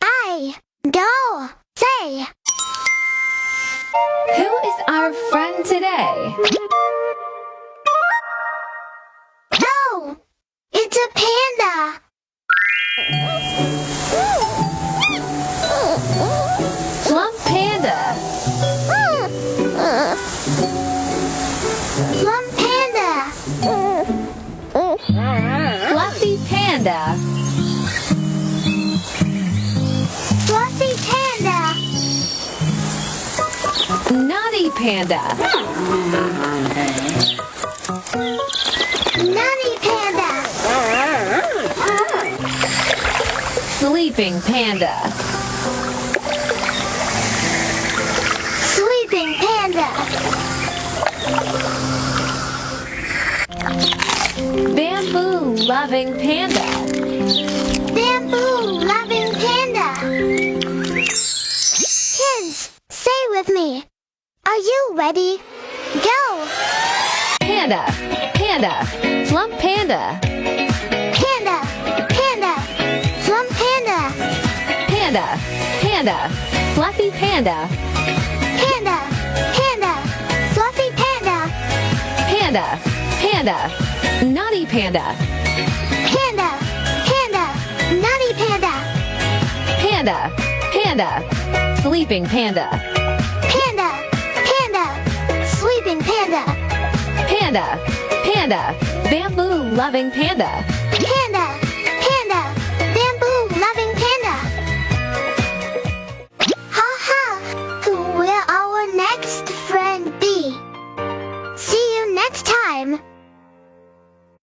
I go say. Who is our friend today? Oh, it's a panda. Plump panda. Plum panda. Fluffy panda. Fluffy panda. Naughty panda. Nutty panda. Sleeping panda. Sleeping panda. Bamboo loving panda. Bamboo loving panda. Kids, say with me. Are you ready? Go! Panda. Panda. Plump panda. Panda, panda, plum panda. Panda. Panda. Fluffy panda. Panda, panda, fluffy panda. Panda. Panda. Naughty panda. Panda, panda, nutty panda. Panda. Panda. Sleeping panda. Panda, panda, sleeping panda. Panda. Panda. Bamboo loving panda.